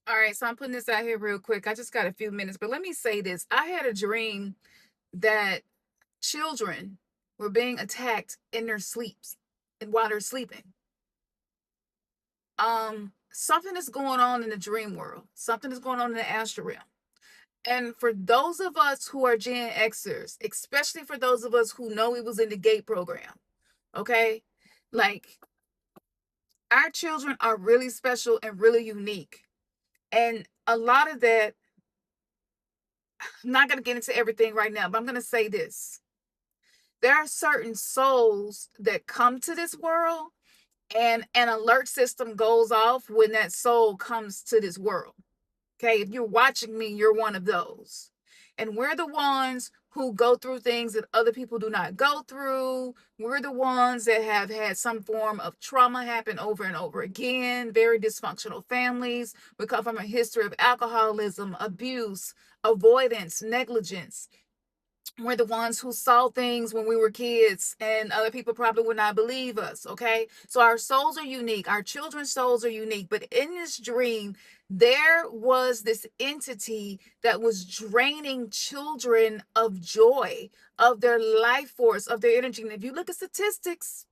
All right, so I'm putting this out here real quick. I just got a few minutes, but let me say this. I had a dream that children were being attacked in their sleeps and while they're sleeping. Something is going on in the dream world. Something is going on in the astral realm. And for those of us who are Gen Xers, especially for those of us who know it was in the GATE program, okay? Like, our children are really special and really unique. And a lot of that, I'm not going to get into everything right now, but I'm going to say this. There are certain souls that come to this world, and an alert system goes off when that soul comes to this world. Okay, if you're watching me, you're one of those. And we're the ones who go through things that other people do not go through. We're the ones that have had some form of trauma happen over and over again, very dysfunctional families. We come from a history of alcoholism, abuse, avoidance, negligence. We're the ones who saw things when we were kids and other people probably would not believe us. Okay, so our souls are unique, our children's souls are unique, but in this dream there was this entity that was draining children of joy, of their life force, of their energy. And if you look at statistics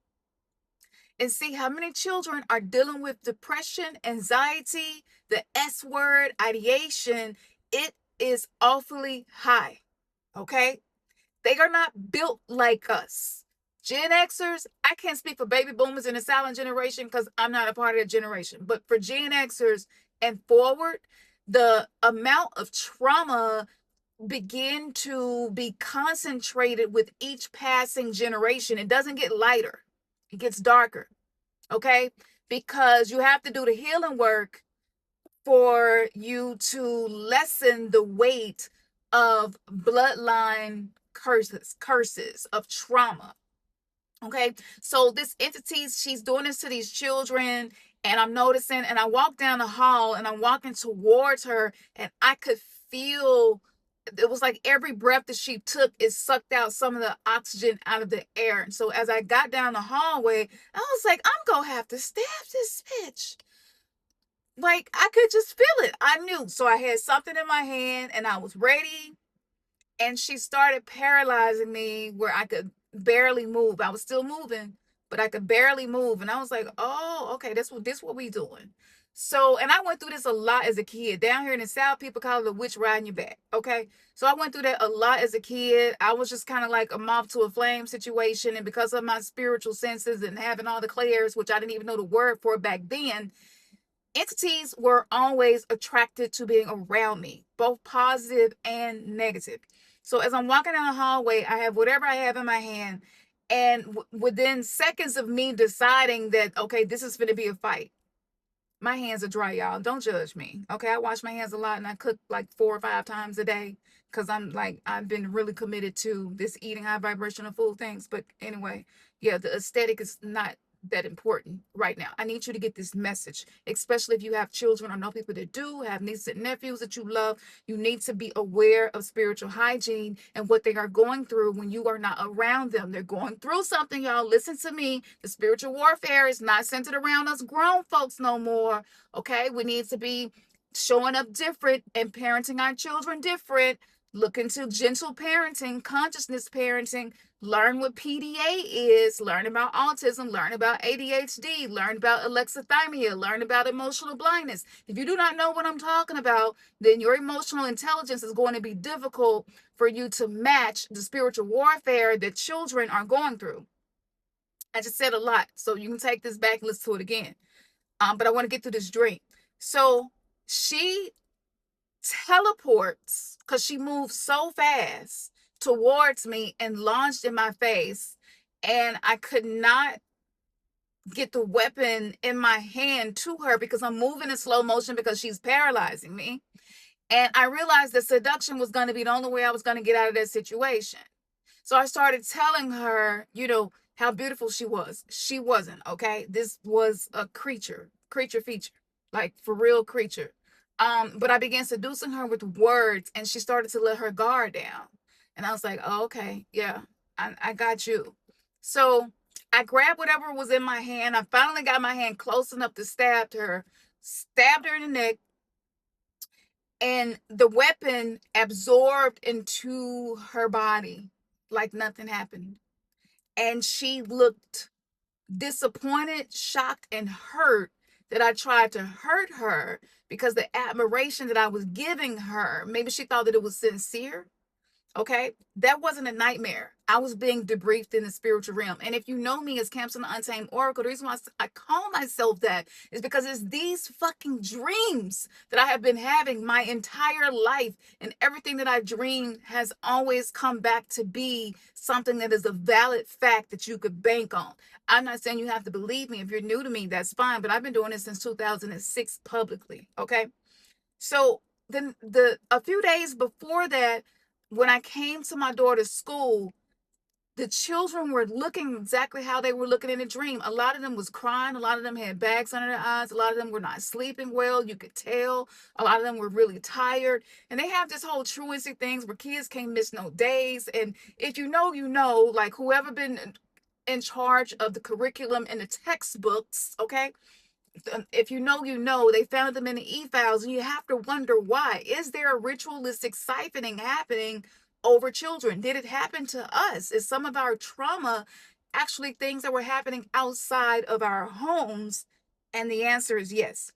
and see how many children are dealing with depression, anxiety, the S word, ideation, it is awfully high. Okay, they are not built like us. Gen Xers, I can't speak for baby boomers in the silent generation because I'm not a part of that generation. But for Gen Xers and forward, the amount of trauma begin to be concentrated with each passing generation. It doesn't get lighter, it gets darker. Okay? Because you have to do the healing work for you to lessen the weight of bloodline curses of trauma. Okay, so this entity, she's doing this to these children, and I'm noticing, and I walk down the hall and I'm walking towards her, and I could feel it was like every breath that she took, it sucked out some of the oxygen out of the air. And so as I got down the hallway, I was like, I'm gonna have to stab this bitch. Like, I could just feel it. I knew. So I had something in my hand and I was ready. And she started paralyzing me where I could barely move. I was still moving, but I could barely move. And I was like, oh, okay, this what we doing. So, and I went through this a lot as a kid. Down here in the South, people call it a witch riding your back. Okay. So I went through that a lot as a kid. I was just kind of like a moth to a flame situation. And because of my spiritual senses and having all the clairs, which I didn't even know the word for back then, entities were always attracted to being around me, both positive and negative. So as I'm walking down the hallway, I have whatever I have in my hand, and within seconds of me deciding that, okay, this is going to be a fight, my hands are dry, y'all. Don't judge me. Okay, I wash my hands a lot and I cook like 4 or 5 times a day because I've been really committed to this eating high vibrational food things. But anyway, yeah, the aesthetic is not that important right now. I need you to get this message, especially if you have children or know people that do have nieces and nephews that you love. You need to be aware of spiritual hygiene and what they are going through when you are not around them. They're going through something, y'all. Listen to me. The spiritual warfare is not centered around us grown folks no more. Okay, we need to be showing up different and parenting our children different. Look into gentle parenting, consciousness parenting. Learn what PDA is, learn about autism, learn about ADHD, learn about alexithymia, learn about emotional blindness. If you do not know what I'm talking about, then your emotional intelligence is going to be difficult for you to match the spiritual warfare that children are going through. I just said a lot, so you can take this back and listen to it again. But I want to get through this dream. So she teleports because she moves so fast towards me and launched in my face, and I could not get the weapon in my hand to her because I'm moving in slow motion because she's paralyzing me. And I realized that seduction was going to be the only way I was going to get out of that situation. So I started telling her, how beautiful she was. She wasn't, okay? This was a creature feature, like for real creature. But I began seducing her with words, and she started to let her guard down. And I was like, oh, okay, yeah, I got you. So I grabbed whatever was in my hand. I finally got my hand close enough to stab her in the neck, And the weapon absorbed into her body like nothing happened. And she looked disappointed, shocked, and hurt that I tried to hurt her because the admiration that I was giving her, maybe she thought that it was sincere. Okay, that wasn't a nightmare. I was being debriefed in the spiritual realm. And if you know me as Camps on the Untamed Oracle, the reason why I call myself that is because it's these fucking dreams that I have been having my entire life. And everything that I dreamed has always come back to be something that is a valid fact that you could bank on. I'm not saying you have to believe me. If you're new to me, that's fine. But I've been doing this since 2006 publicly. Okay. So then a few days before that, when I came to my daughter's school, the children were looking exactly how they were looking in a dream. A lot of them was crying. A lot of them had bags under their eyes. A lot of them were not sleeping well. You could tell. A lot of them were really tired. And they have this whole truancy things where kids can't miss no days. And if you know, you know, like whoever been in charge of the curriculum and the textbooks, okay? If you know, you know, they found them in the e-files, and you have to wonder why. Is there a ritualistic siphoning happening over children? Did it happen to us? Is some of our trauma actually things that were happening outside of our homes? And the answer is yes.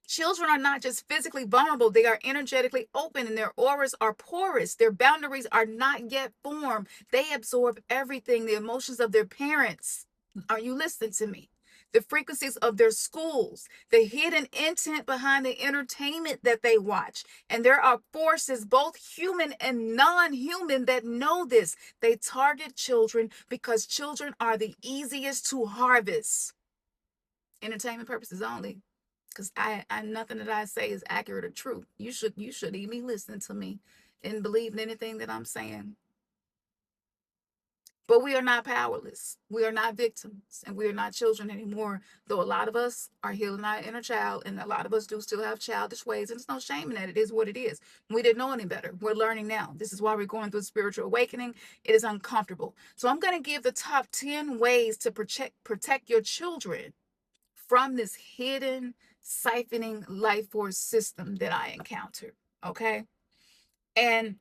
Children are not just physically vulnerable, they are energetically open, and their auras are porous. Their boundaries are not yet formed. They absorb everything, the emotions of their parents. Are you listening to me? The frequencies of their schools, the hidden intent behind the entertainment that they watch. And there are forces, both human and non-human, that know this. They target children because children are the easiest to harvest. Entertainment purposes only. Because I nothing that I say is accurate or true. You should even listen to me and believe in anything that I'm saying. But we are not powerless. We are not victims, and we are not children anymore. Though a lot of us are healing our inner child, and a lot of us do still have childish ways, and there's no shame in that. It is what it is. We didn't know any better. We're learning now. This is why we're going through spiritual awakening. It is uncomfortable. So I'm going to give the top 10 ways to protect your children from this hidden siphoning life force system that I encountered. Okay. And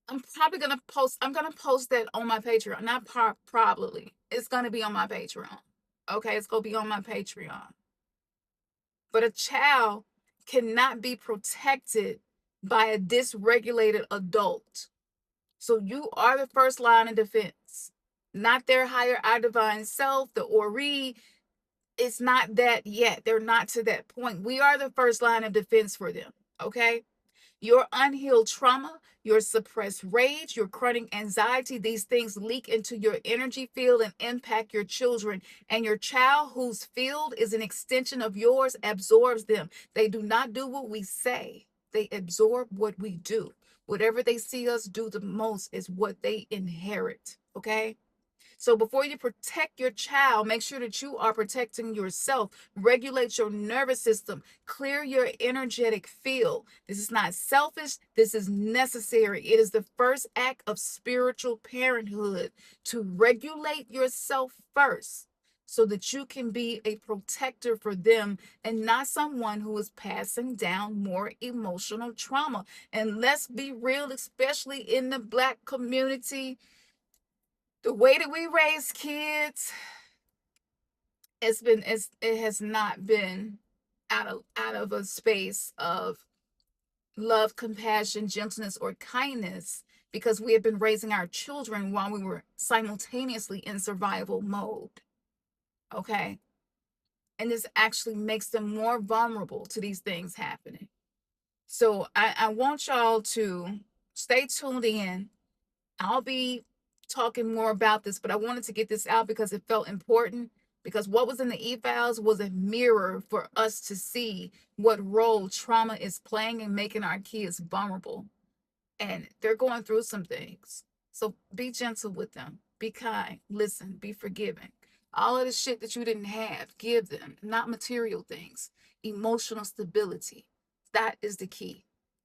I'm gonna post that on my Patreon. Not probably. It's gonna be on my Patreon. Okay, it's gonna be on my Patreon. But a child cannot be protected by a dysregulated adult. So you are the first line of defense, not their higher I divine self, the Ori. It's not that yet. They're not to that point. We are the first line of defense for them. Okay. Your unhealed trauma, your suppressed rage, your chronic anxiety, these things leak into your energy field and impact your children. And your child, whose field is an extension of yours, absorbs them. They do not do what we say, they absorb what we do. Whatever they see us do the most is what they inherit. Okay. So before you protect your child, make sure that you are protecting yourself. Regulate your nervous system. Clear your energetic field. This is not selfish. This is necessary. It is the first act of spiritual parenthood, to regulate yourself first so that you can be a protector for them and not someone who is passing down more emotional trauma. And let's be real, especially in the Black community, the way that we raise kids, it has not been out of a space of love, compassion, gentleness, or kindness, because we have been raising our children while we were simultaneously in survival mode. Okay. And this actually makes them more vulnerable to these things happening. So I want y'all to stay tuned in. I'll be talking more about this, but I wanted to get this out because it felt important, because what was in the e-files was a mirror for us to see what role trauma is playing in making our kids vulnerable. And they're going through some things. So be gentle with them. Be kind. Listen. Be forgiving. All of the shit that you didn't have, give them. Not material things. Emotional stability. That is the key.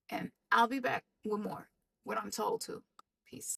And I'll be back with more, what I'm told to. Peace.